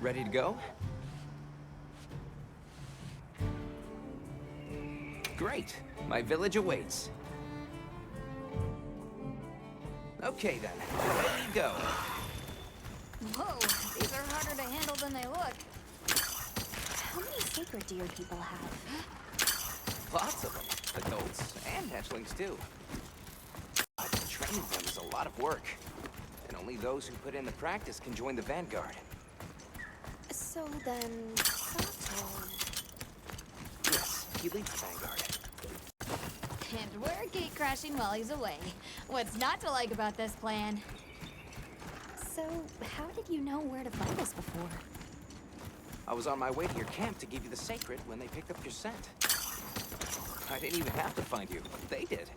Ready to go? Great. My village awaits. Okay then, ready to go. Whoa, these are harder to handle than they look. How many sacred deer people have? Lots of them. Adults and hatchlings too. But training them is a lot of work. And only those who put in the practice can join the vanguard. So then, Sato... Yes, he leads the vanguard. And we're gate crashing while he's away. What's not to like about this plan? So, how did you know where to find us before? I was on my way to your camp to give you the sacred when they picked up your scent. I didn't even have to find you. They did.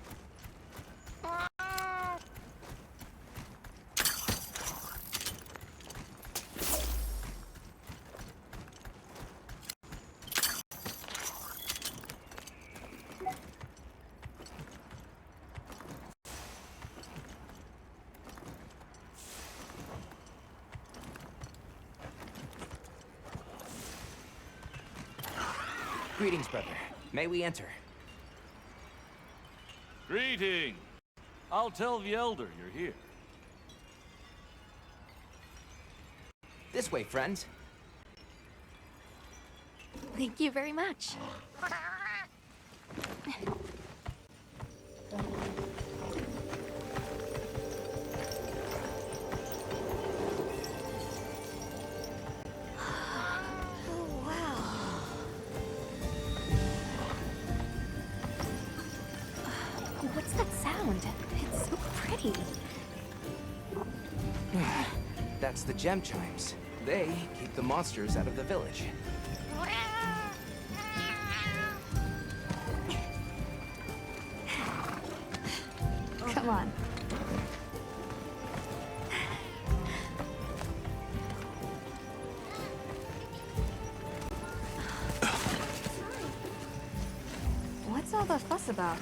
Greetings, brother. May we enter? Greeting! I'll tell the Elder you're here. This way, friends. Thank you very much. What's that sound? It's so pretty. That's the gem chimes. They keep the monsters out of the village. Come on. What's all the fuss about?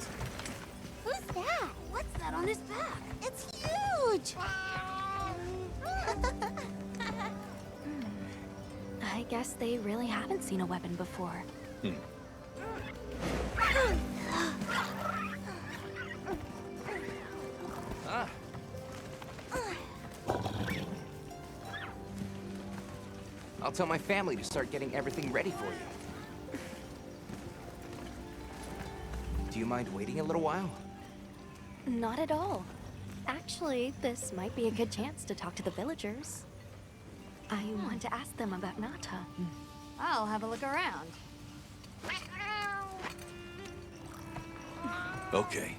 Who's that? What's that on his back? It's huge! I guess they really haven't seen a weapon before. Ah. I'll tell my family to start getting everything ready for you. Do you mind waiting a little while? Not at all. Actually, this might be a good chance to talk to the villagers. I want to ask them about Nata. I'll have a look around. Okay.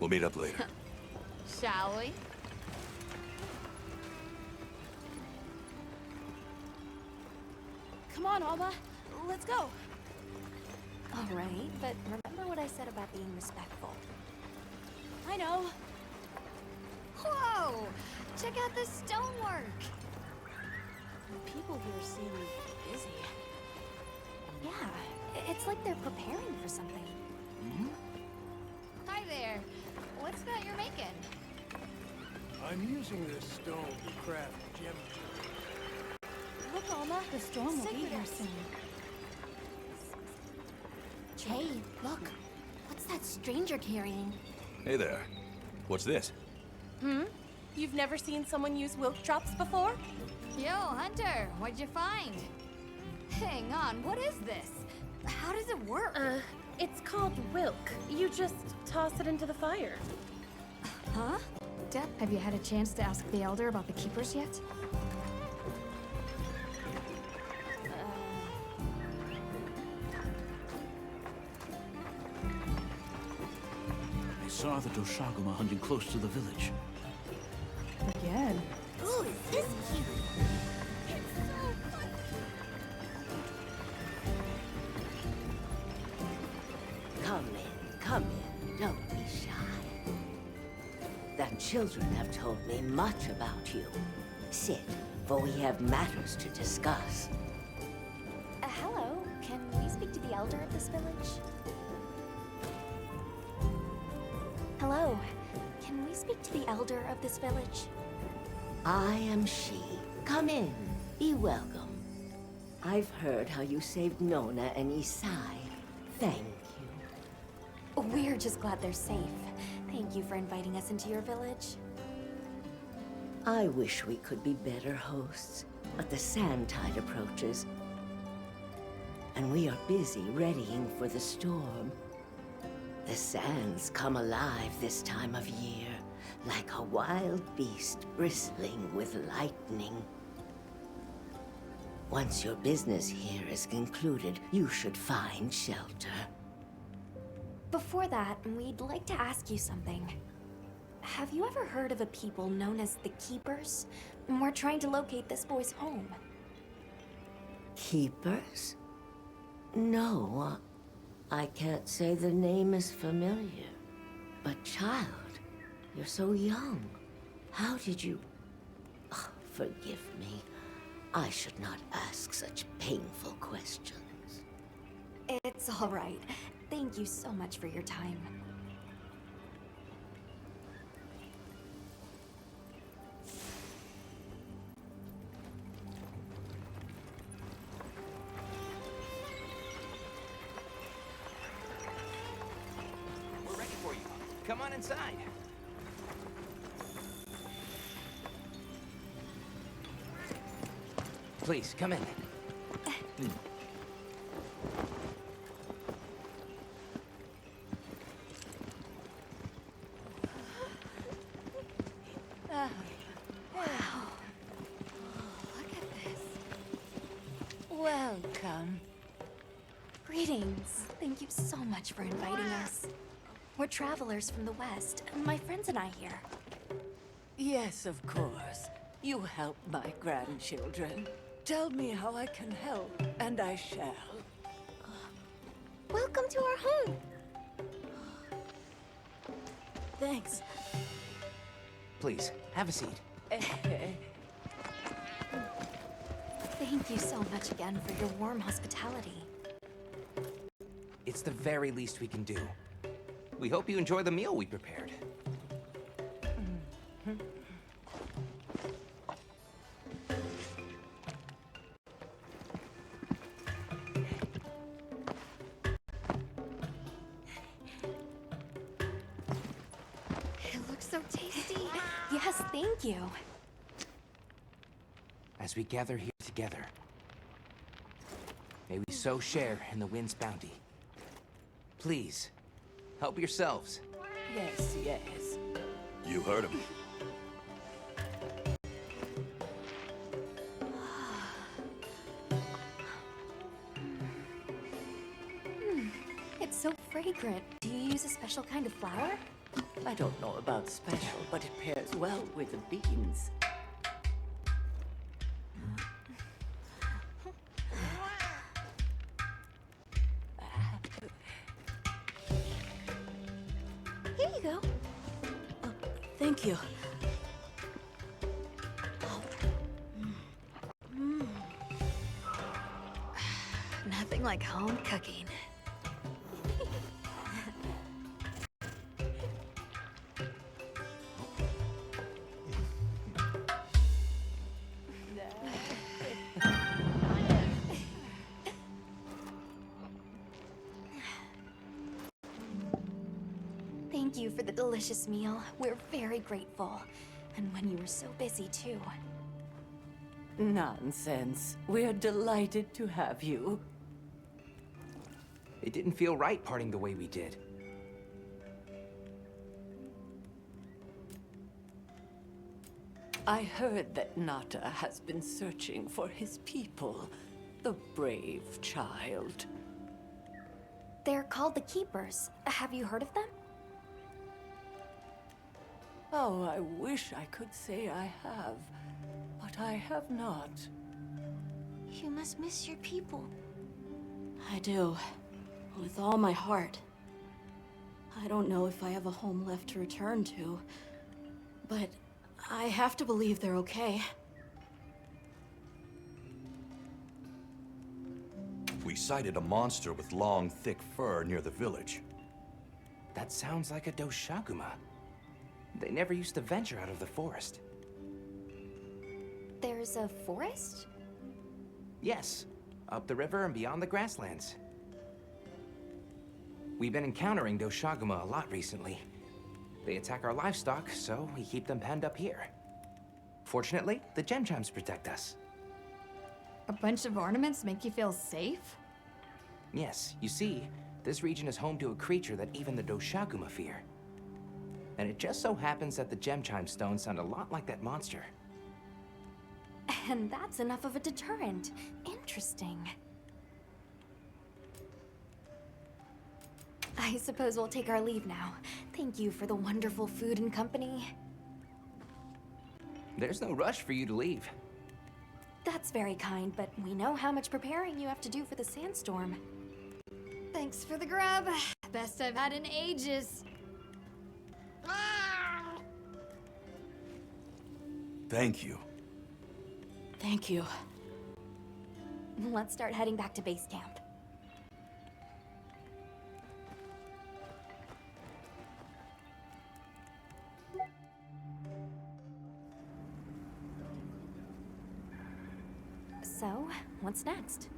We'll meet up later. Shall we? Come on, Alma. Let's go. All right, but remember what I said about being respectful. I know. Whoa! Check out the stonework! The people here seem busy. Yeah, it's like they're preparing for something. Hi there. What's that you're making? I'm using this stone to craft gem. Look, Alma. The storm will be here soon. Hey, look. What's that stranger carrying? Hey there. What's this? You've never seen someone use wilk drops before? Yo, Hunter, what'd you find? Hang on, what is this? How does it work? It's called wilk. You just toss it into the fire. Huh? Deb, have you had a chance to ask the Elder about the Keepers yet? I saw the Doshaguma hunting close to the village. Again. Ooh, is this cute? It's so fun. Come in. Don't be shy. The children have told me much about you. Sit, for we have matters to discuss. Hello, can we speak to the Elder of this village? Hello, can we speak to the Elder of this village? I am she. Come in. Be welcome. I've heard how you saved Nona and Isai. Thank you. We're just glad they're safe. Thank you for inviting us into your village. I wish we could be better hosts, but the sand tide approaches, and we are busy readying for the storm. The sands come alive this time of year, like a wild beast bristling with lightning. Once your business here is concluded, you should find shelter. Before that, we'd like to ask you something. Have you ever heard of a people known as the Keepers? We're trying to locate this boy's home. Keepers? No, I can't say the name is familiar. But child, you're so young. How did you... Oh, forgive me. I should not ask such painful questions. It's all right. Thank you so much for your time. We're ready for you. Come on inside. Please, come in. Look at this. Welcome. Greetings. Thank you so much for inviting us. We're travelers from the West, my friends and I here. Yes, of course. You help my grandchildren. Tell me how I can help, and I shall. Welcome to our home. Thanks. Please, have a seat. Thank you so much again for your warm hospitality. It's the very least we can do. We hope you enjoy the meal we prepared. It looks so tasty. Yes, thank you. As we gather here together, may we so share in the wind's bounty. Please, help yourselves. Yes, yes. You heard him. It's so fragrant. Do you use a special kind of flour? I don't know about special, but it pairs well with the beans. Here you go. Thank you. Nothing like home cooking. Thank you for the delicious meal. We're very grateful. And when you were so busy, too. Nonsense. We're delighted to have you. It didn't feel right parting the way we did. I heard that Nata has been searching for his people. The brave child. They're called the Keepers. Have you heard of them? Oh, I wish I could say I have, but I have not. You must miss your people. I do. With all my heart. I don't know if I have a home left to return to, but I have to believe they're okay. We sighted a monster with long, thick fur near the village. That sounds like a Doshaguma. They never used to venture out of the forest. There's a forest? Yes, up the river and beyond the grasslands. We've been encountering Doshaguma a lot recently. They attack our livestock, so we keep them penned up here. Fortunately, the gem chimes protect us. A bunch of ornaments make you feel safe? Yes, you see, this region is home to a creature that even the Doshaguma fear. And it just so happens that the gem chime stones sound a lot like that monster. And that's enough of a deterrent. Interesting. I suppose we'll take our leave now. Thank you for the wonderful food and company. There's no rush for you to leave. That's very kind, but we know how much preparing you have to do for the sandstorm. Thanks for the grub. Best I've had in ages. Thank you. Thank you. Let's start heading back to base camp. So, what's next?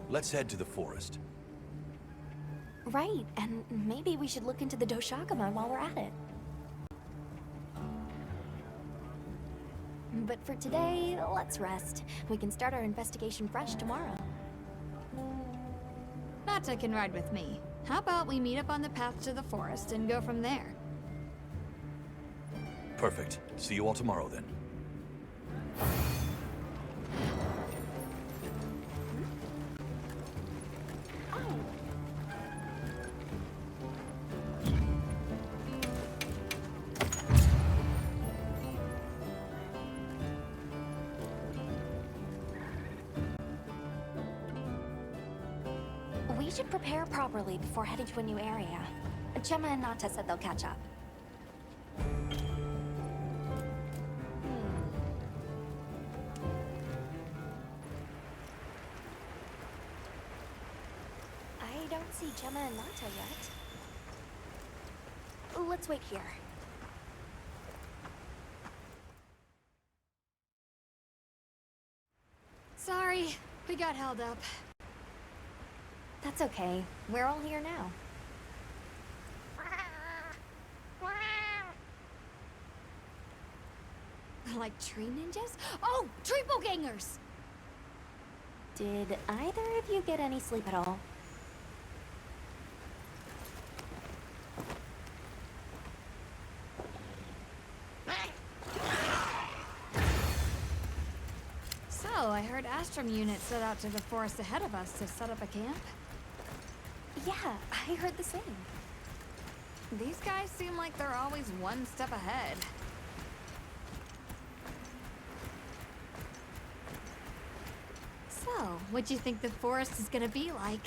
Let's head to the forest. Right, and maybe we should look into the Doshagama while we're at it. But for today, let's rest. We can start our investigation fresh tomorrow. Nata can ride with me. How about we meet up on the path to the forest and go from there? Perfect. See you all tomorrow then. We should prepare properly before heading to a new area. Gemma and Nata said they'll catch up. I don't see Gemma and Nata yet. Let's wait here. Sorry, we got held up. That's okay. We're all here now. Like tree ninjas? Oh, triple gangers! Did either of you get any sleep at all? So, I heard Astrum units set out to the forest ahead of us to set up a camp. Yeah, I heard the same. These guys seem like they're always one step ahead. So, what do you think the forest is gonna be like?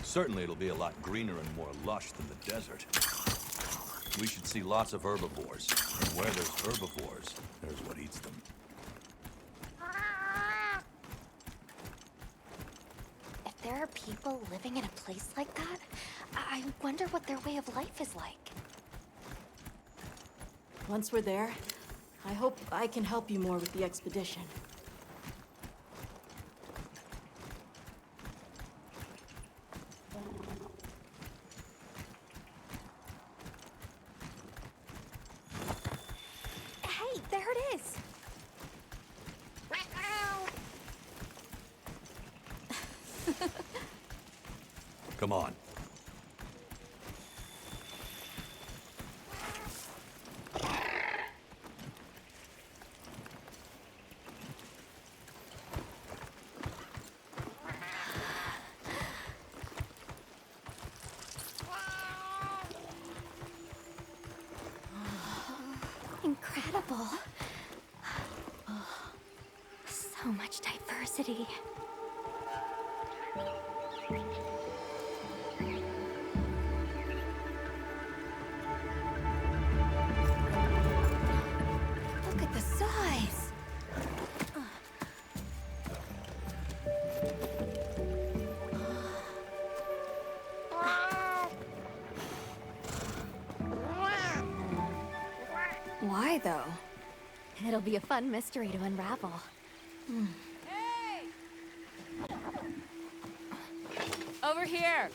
Certainly it'll be a lot greener and more lush than the desert. We should see lots of herbivores. And where there's herbivores, there's what eats them. If there are people living in a place like that, I wonder what their way of life is like. Once we're there, I hope I can help you more with the expedition. Hey, there it is! Come on. Incredible. So much diversity. Look at the size. It'll be a fun mystery to unravel. Hey! Over here!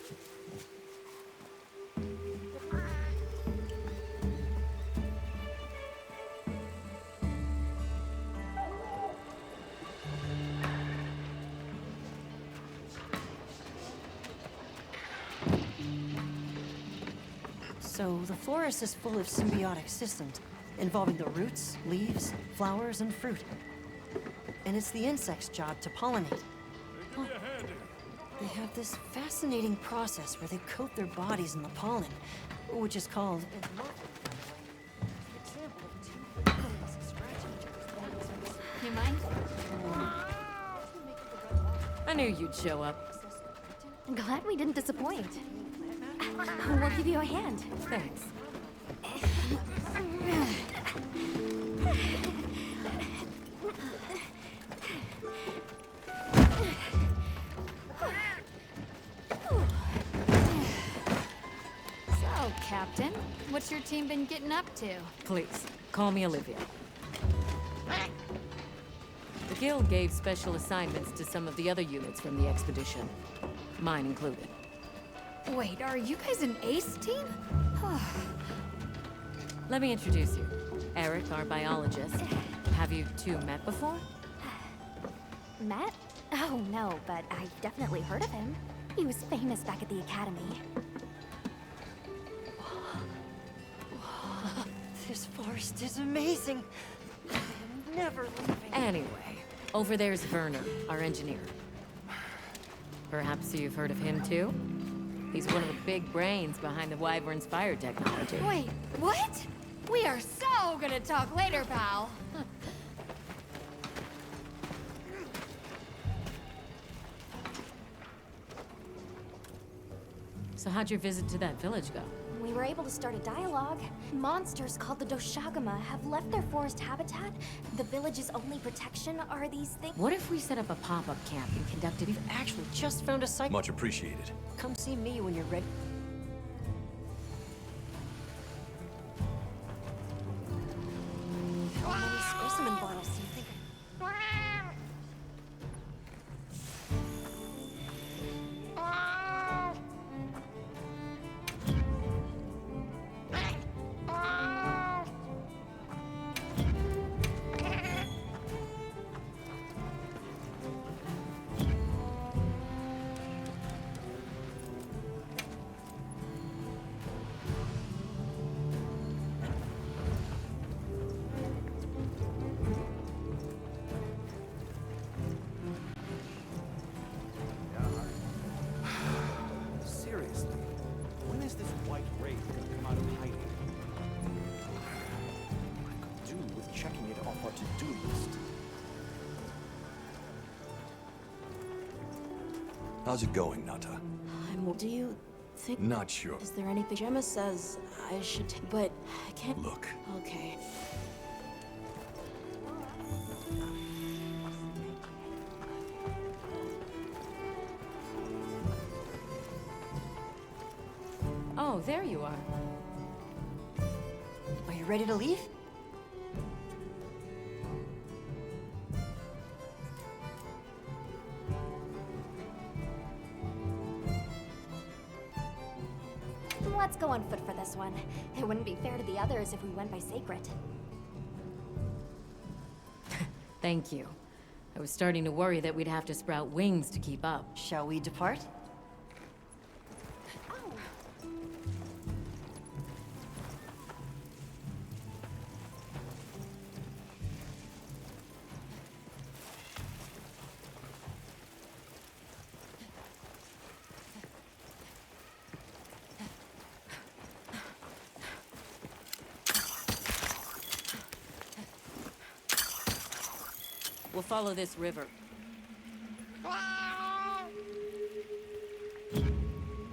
So, the forest is full of symbiotic systems, involving the roots, leaves, flowers, and fruit. And it's the insects' job to pollinate. Give me a hand here. They have this fascinating process where they coat their bodies in the pollen, which is called... You mind? I knew you'd show up. Glad we didn't disappoint. We'll give you a hand. Thanks. So, Captain, what's your team been getting up to? Please, call me Olivia. The Guild gave special assignments to some of the other units from the expedition. Mine included. Wait, are you guys an ace team? Let me introduce you. Eric, our biologist. Have you two met before? Matt? Oh, no, but I've definitely heard of him. He was famous back at the academy. This forest is amazing. I'm never leaving. Anyway, over there's Werner, our engineer. Perhaps you've heard of him too? He's one of the big brains behind the Wyvern's fire technology. Wait, what? We are so gonna talk later, pal. So how'd your visit to that village go? We were able to start a dialogue. Monsters called the Doshagama have left their forest habitat. The village's only protection are these things. What if we set up a pop-up camp and conducted... We've actually just found a site. Much appreciated. Come see me when you're ready. How many specimen bottles do you think? Seriously, when is this white wraith gonna come out of hiding? I could do with checking it off our to-do list. How's it going, Nata? Do you think... Not sure. Is there anything Gemma says I should take? But I can't... Look. Okay. Oh, there you are. Are you ready to leave? Let's go on foot for this one. It wouldn't be fair to the others if we went by sacred. Thank you. I was starting to worry that we'd have to sprout wings to keep up. Shall we depart? We'll follow this river.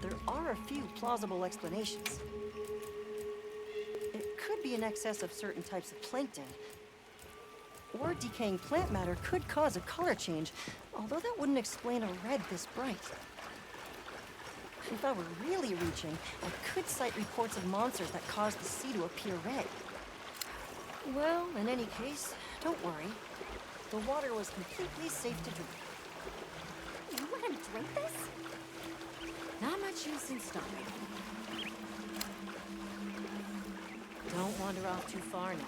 There are a few plausible explanations. It could be in excess of certain types of plankton. Or decaying plant matter could cause a color change, although that wouldn't explain a red this bright. If I were really reaching, I could cite reports of monsters that cause the sea to appear red. Well, in any case, Don't worry. The water was completely safe to drink. You let him drink this? Not much use in stopping. Don't wander off too far now.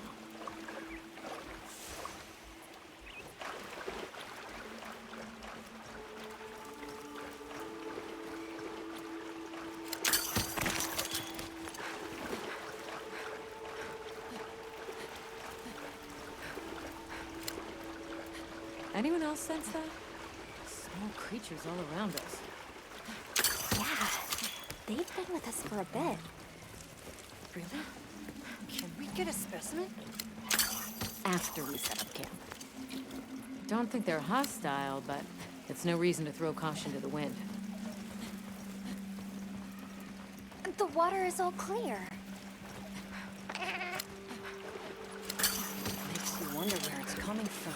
Anyone else sense that? Small creatures all around us. Yeah, they've been with us for a bit. Really? Can we get a specimen? After we set up camp. Don't think they're hostile, but it's no reason to throw caution to the wind. The water is all clear. Makes you wonder where it's coming from.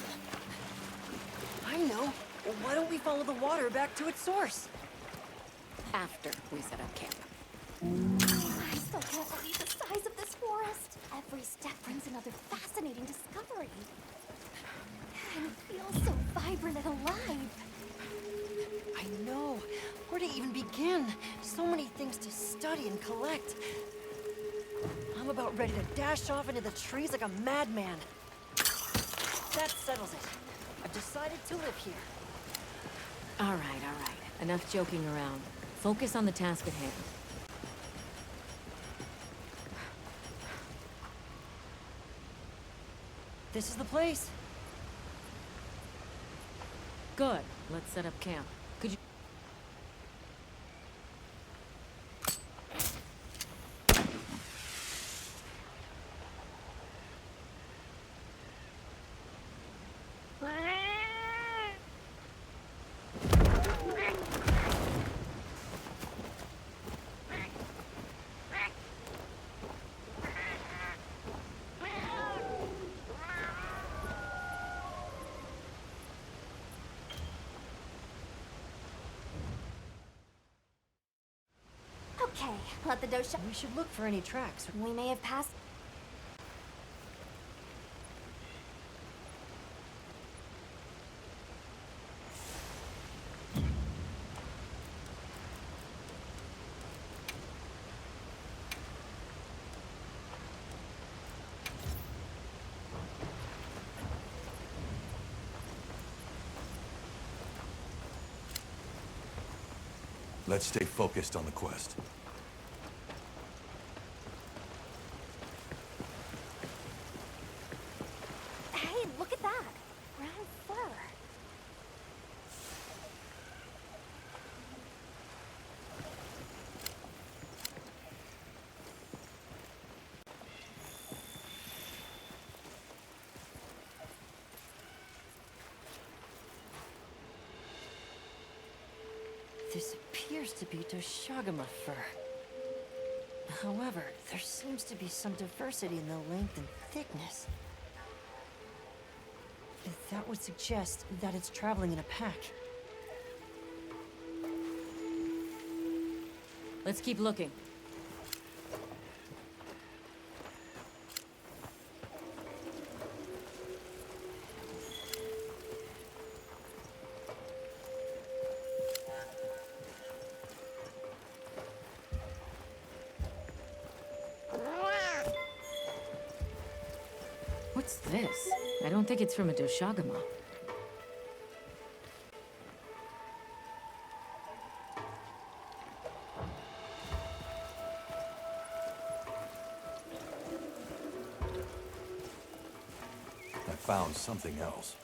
I know. Well, why don't we follow the water back to its source? After we set up camp. I still can't believe the size of this forest. Every step brings another fascinating discovery. And it feels so vibrant and alive. I know. Where to even begin? So many things to study and collect. I'm about ready to dash off into the trees like a madman. That settles it. I've decided to live here. All right. Enough joking around. Focus on the task at hand. This is the place. Good. Let's set up camp. Could you... Okay, let the dosha... We should look for any tracks. We may have passed... Let's stay focused on the quest. Hey, look at that! Brown fur. This appears to be Doshagama fur. However, there seems to be some diversity in the length and thickness. That would suggest that it's traveling in a pack. Let's keep looking. What's this? I don't think it's from a Doshagama. I found something else.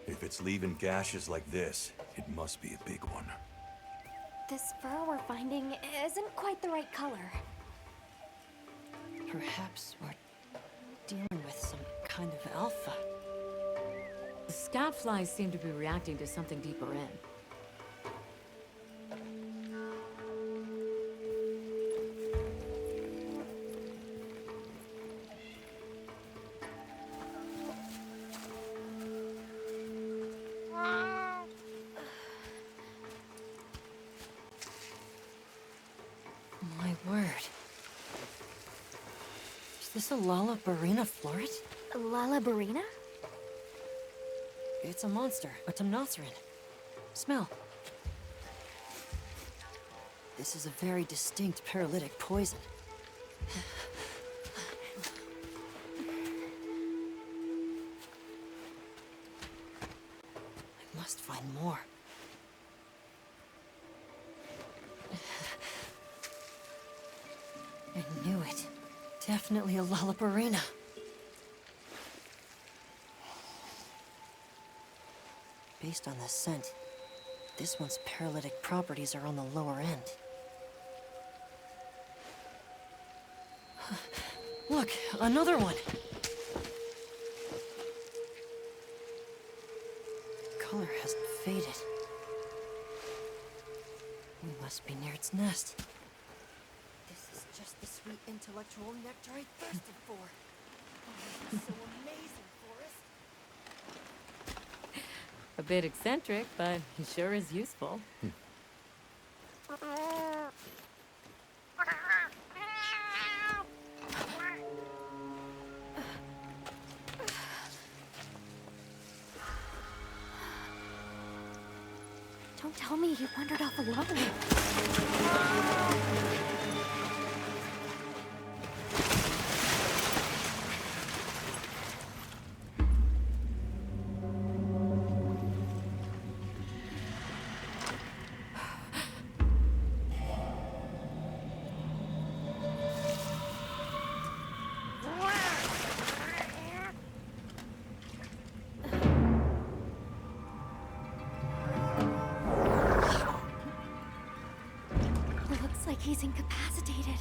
If it's leaving gashes like this, it must be a big one. This fur we're finding isn't quite the right color. Perhaps we're dealing with some kind of alpha. The scout flies seem to be reacting to something deeper in. My word. this a Lalabarina floret? Lalabarina? It's a monster, a Temnothrin. Smell. This is a very distinct paralytic poison. I must find more. I knew it. Definitely a Lalabarina. Based on the scent, this one's paralytic properties are on the lower end. Look, another one! Color hasn't faded. We must be near its nest. This is just the sweet intellectual nectar I thirsted for. Oh, this is so amazing, Forrest. A bit eccentric, but he sure is useful. Don't tell me he wandered off alone. Looks like he's incapacitated.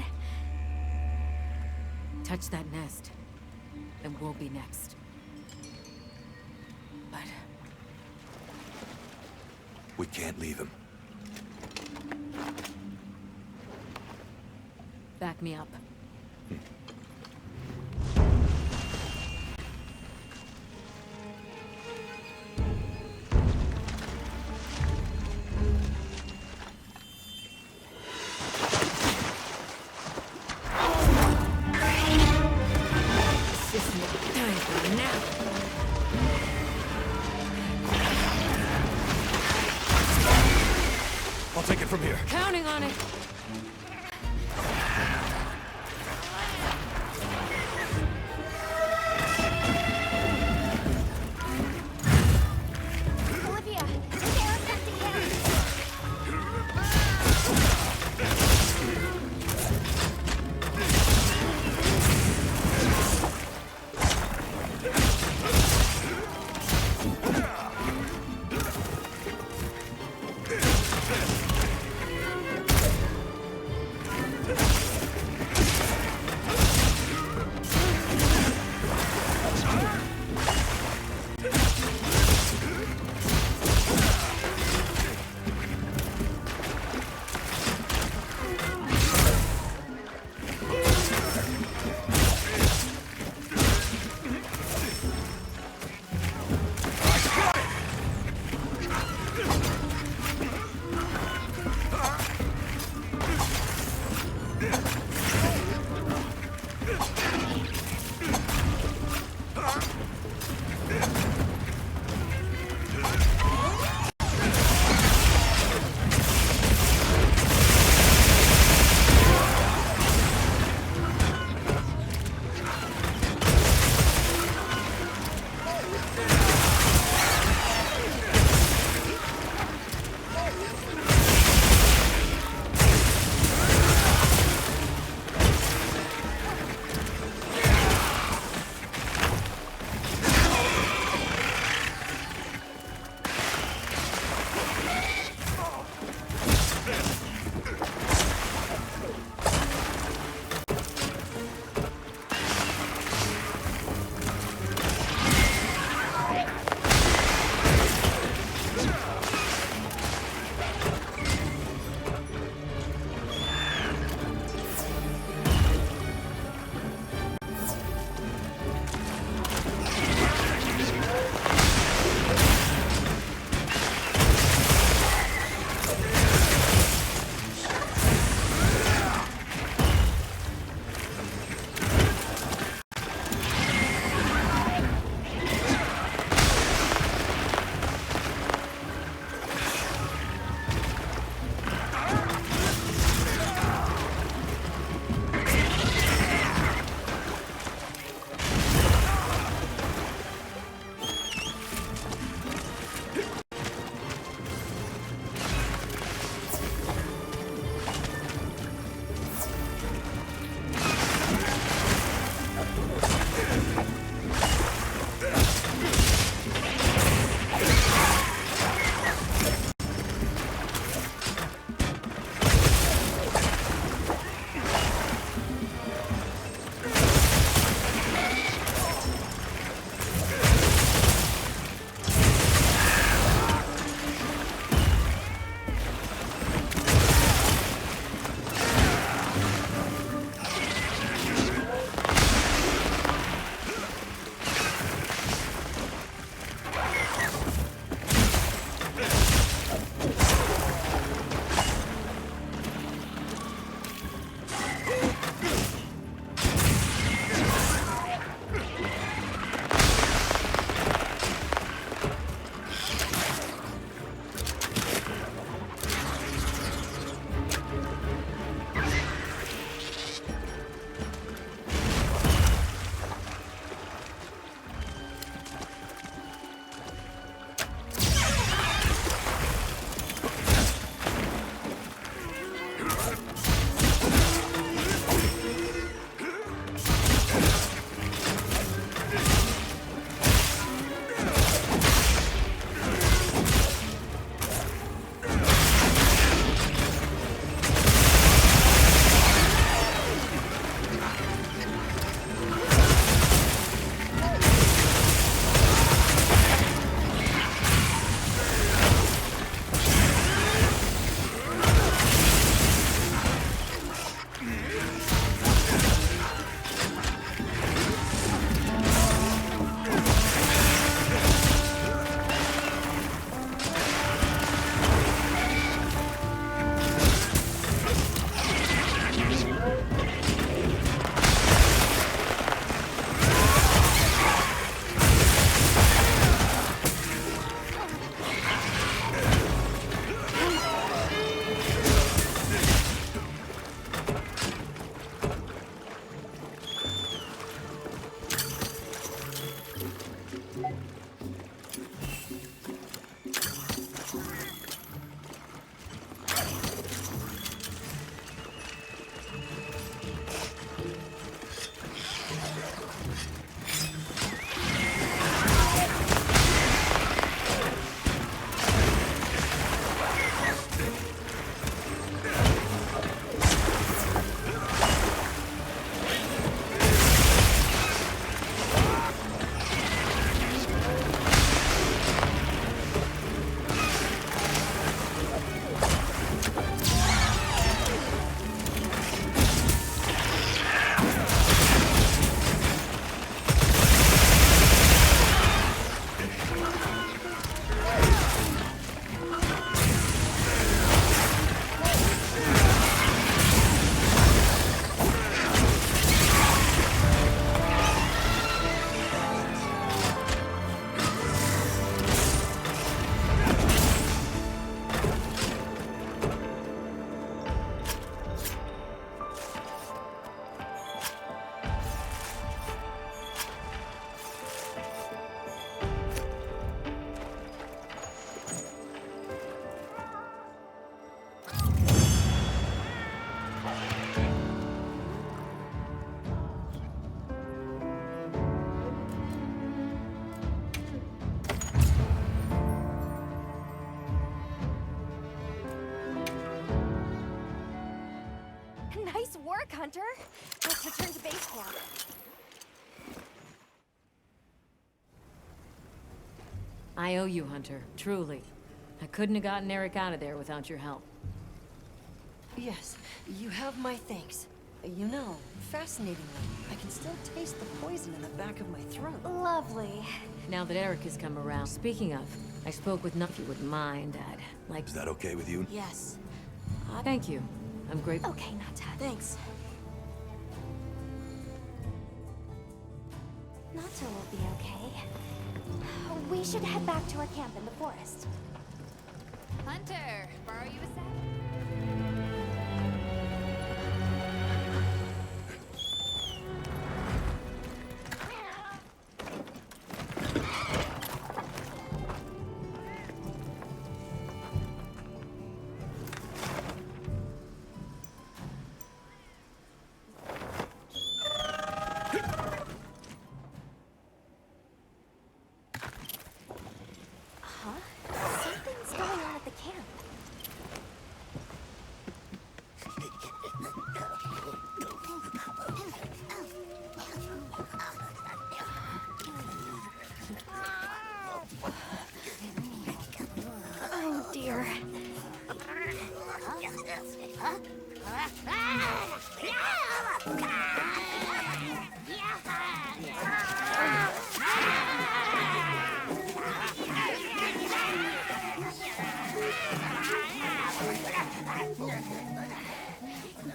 Touch that nest, and we'll be next. But We can't leave him. back me up. I'll take it from here. Counting on it. Olivia, they're affecting him. Hunter. Let's return to base camp. I owe you, Hunter. Truly. I couldn't have gotten Eric out of there without your help. Yes, you have my thanks. You know, fascinatingly, I can still taste the poison in the back of my throat. Lovely. Now that Eric has come around, speaking of, I spoke with If you wouldn't mind, I'd like... Is that okay with you? Yes. Thank you. I'm grateful. Okay, Nata. Thanks. Nata will be okay. We should head back to our camp in the forest. Hunter, borrow you a sec? Something's going on at the camp. Oh dear.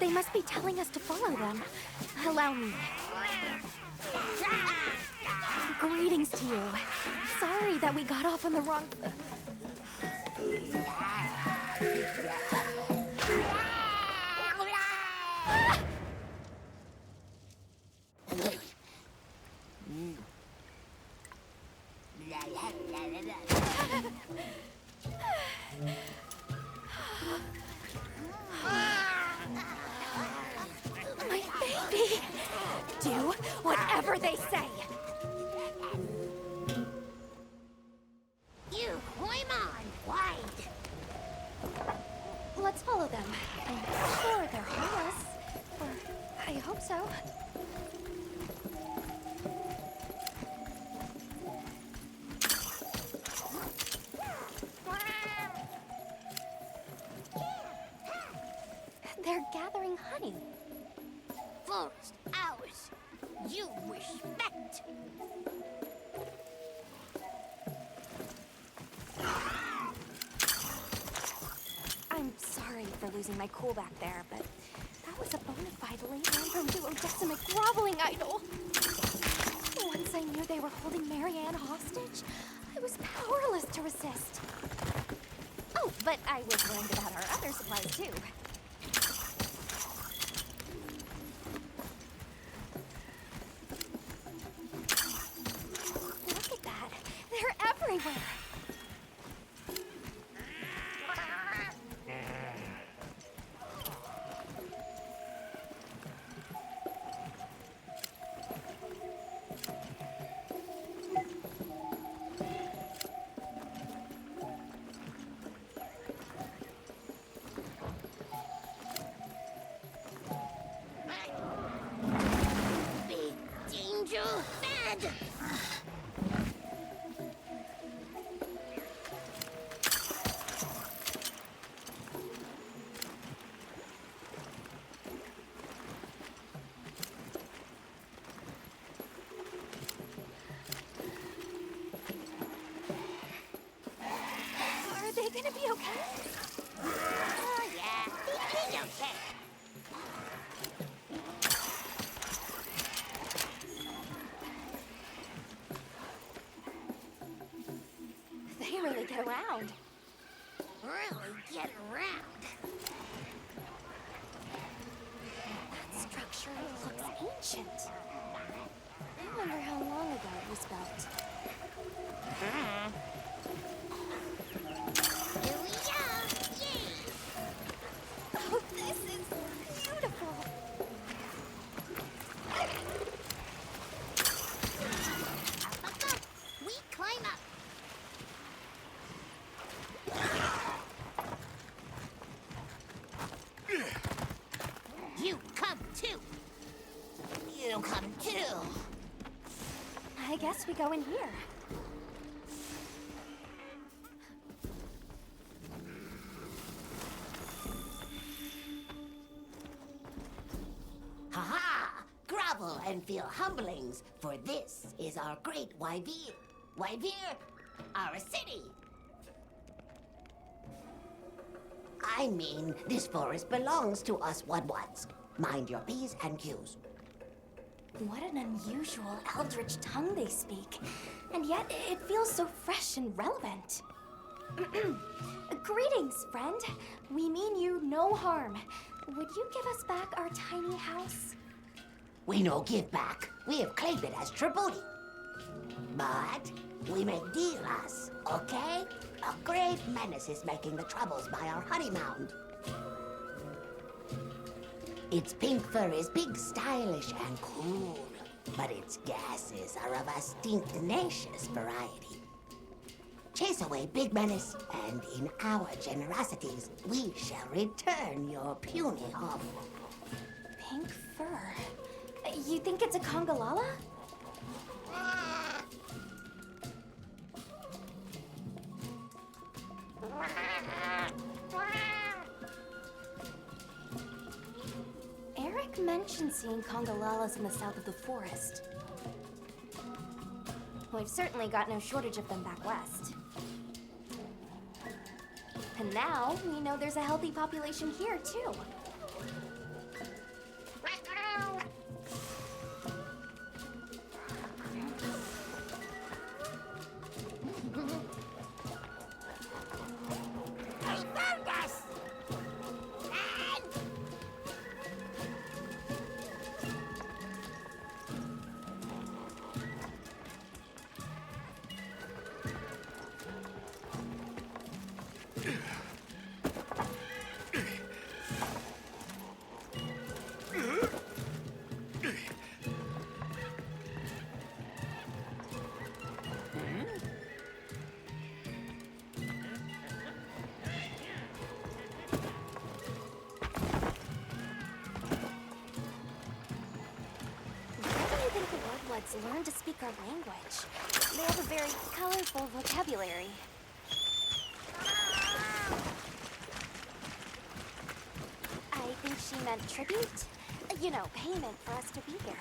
They must be telling us to follow them. Allow me. Greetings to you. Sorry that we got off on the wrong... My baby! Do whatever they say! You climb on, wide. Let's follow them. I'm sure they're harmless. Or I hope so. They're gathering honey. Forest, ours. You respect. I'm sorry for losing my cool back there, but that was a bona fide late random duodecimic groveling idol. Once I knew they were holding Marianne hostage, I was powerless to resist. Oh, but I was worried about our other supplies too. Look at that. They're everywhere. Big danger, bad. Are they gonna be okay? Oh yeah, he's okay. They really get around. Really get around. That structure looks ancient. I wonder how long ago it was built. Here we go. Yay. Oh, this is beautiful. Up. We climb up. You come too. too. You come too. I guess we go in here. Ha-ha! Grovel and feel humblings, for this is our great Wyvir. Wyvir, our city. I mean, this forest belongs to us Wudwuds. Mind your P's and Q's. What an unusual eldritch tongue they speak. And yet, it feels so fresh and relevant. Greetings, friend. We mean you no harm. Would you give us back our tiny house? We no give back. We have claimed it as tribute. But we make deals, okay? A great menace is making the troubles by our honey mound. Its pink fur is big, stylish, and cool, but its gases are of a stinknacious variety. Chase away big menace, and in our generosities, we shall return your puny home. Pink fur. You think it's a Congalala? Eric mentioned seeing Congalalas in the south of the forest. We've certainly got no shortage of them back west. And now we know there's a healthy population here, too. Learn to speak our language. They have a very colorful vocabulary. I think she meant tribute. You know, payment for us to be here.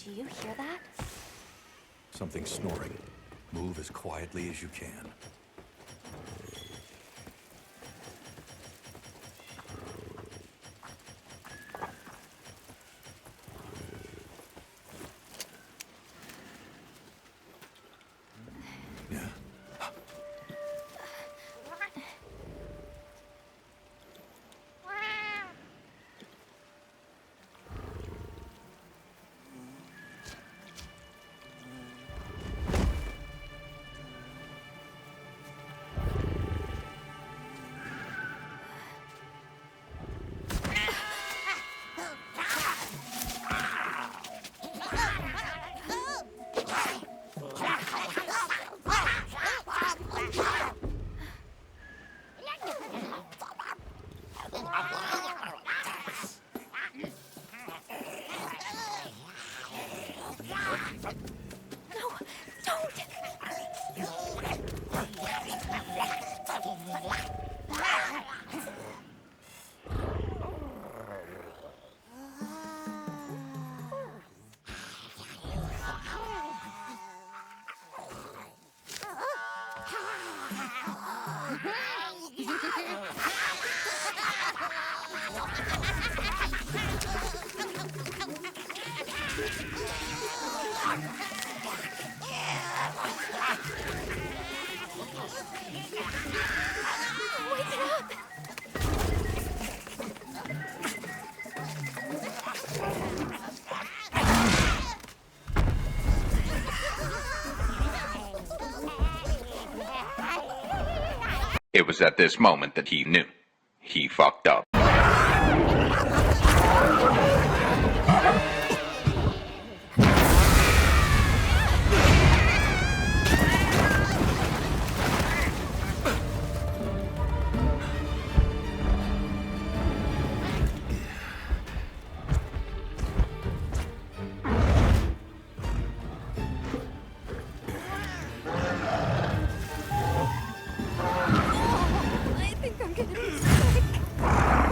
Do you hear that? Something snoring. Move as quietly as you can. Wake it up! It was at this moment that he knew. He fucked up. I think I'm gonna be sick.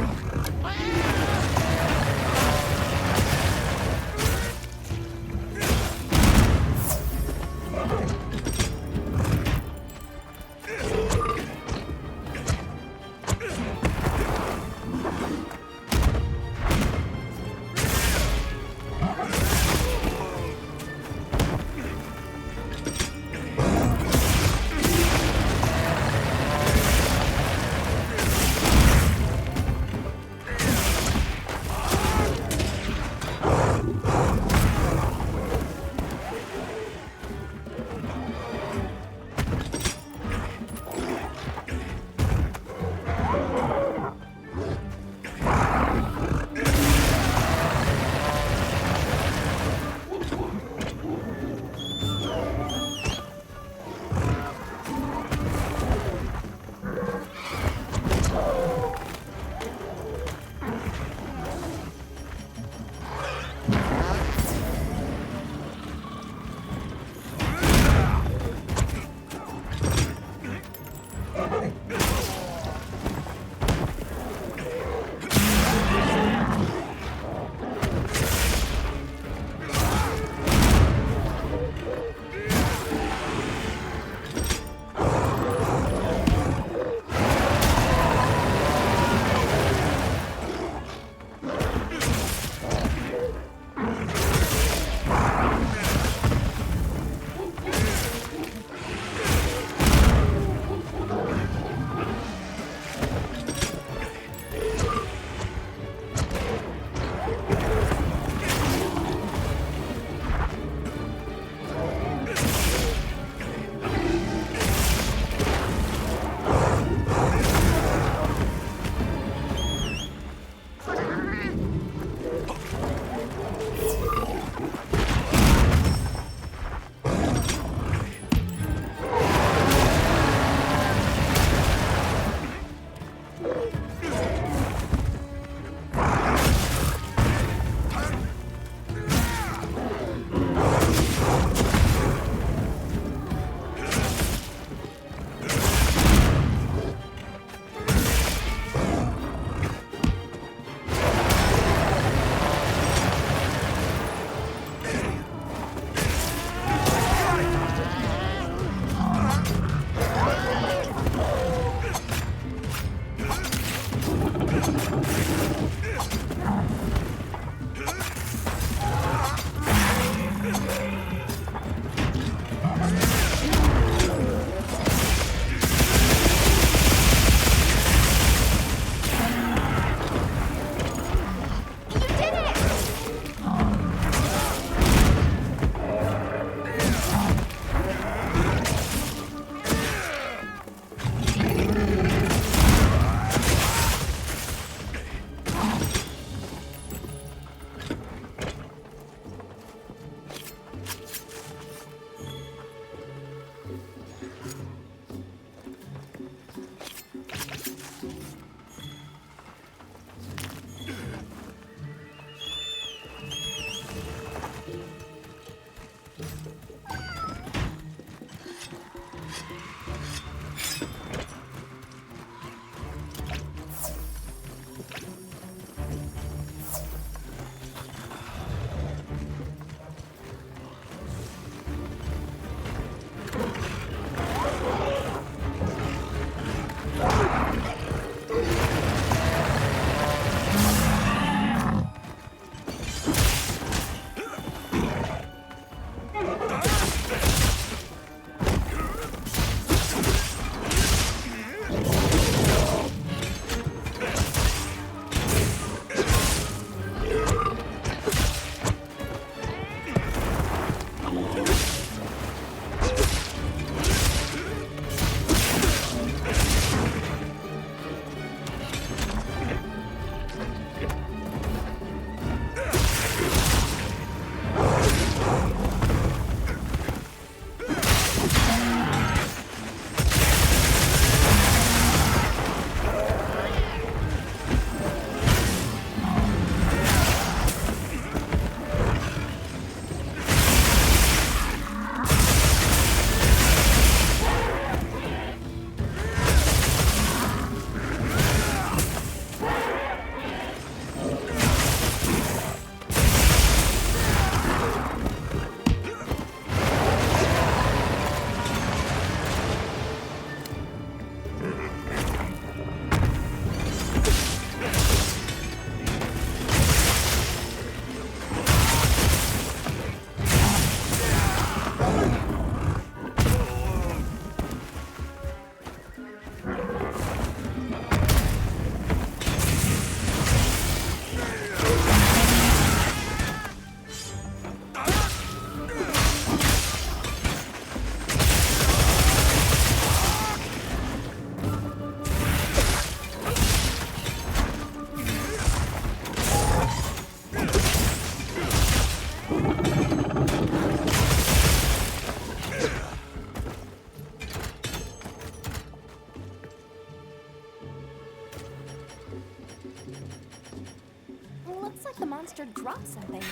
drop something.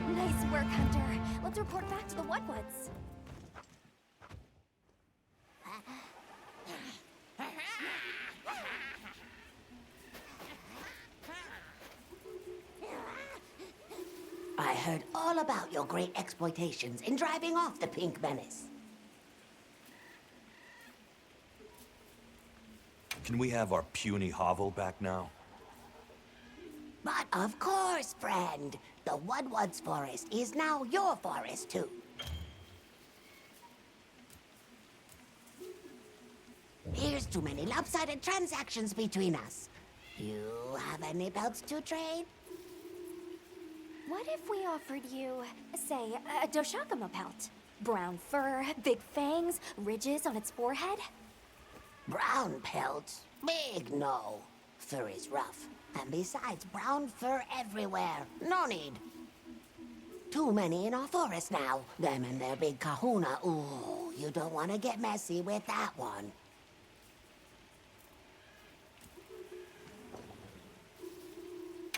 Nice work, Hunter. Let's report back to the Woods. I heard all about your great exploitations in driving off the Pink Menace. Can we have our puny hovel back now? But of course, friend. The Woods forest is now your forest, too. Here's too many lopsided transactions between us. You have any pelts to trade? What if we offered you, say, a Doshakuma pelt? Brown fur, big fangs, ridges on its forehead? Brown pelts? Big no. Fur is rough. And besides, brown fur everywhere. No need. Too many in our forest now. Them and their big kahuna. Ooh, you don't want to get messy with that one.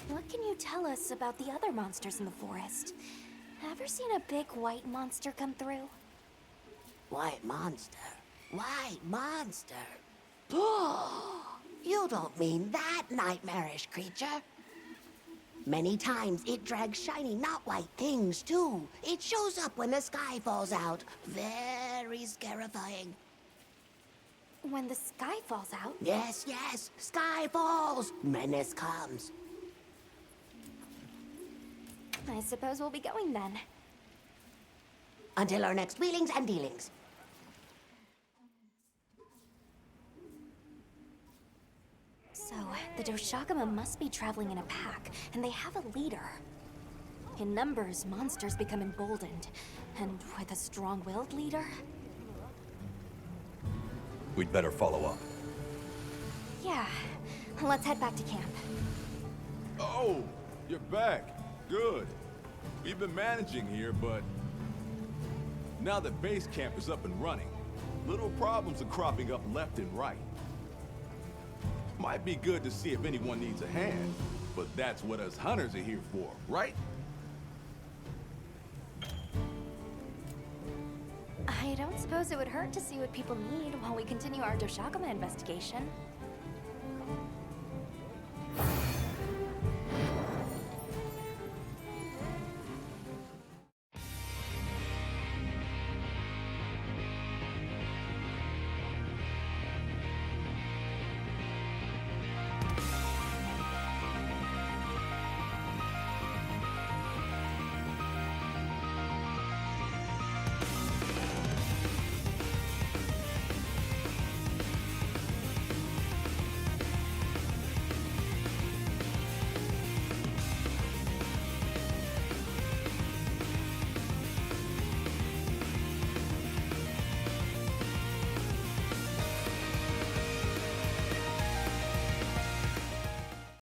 What can you tell us about the other monsters in the forest? Ever seen a big white monster come through? White monster? White monster? You don't mean that nightmarish creature. Many times it drags shiny, not white things, too. It shows up when the sky falls out. Very scarifying. When the sky falls out? Yes, yes. Sky falls. Menace comes. I suppose we'll be going then. Until our next wheelings and dealings. So, the Doshakuma must be traveling in a pack, and they have a leader. In numbers, monsters become emboldened. And with a strong-willed leader? We'd better follow up. Yeah. Let's head back to camp. Oh, you're back. Good. We've been managing here, but now that base camp is up and running, little problems are cropping up left and right. Might be good to see if anyone needs a hand, but that's what us hunters are here for, right? I don't suppose it would hurt to see what people need while we continue our Doshaguma investigation.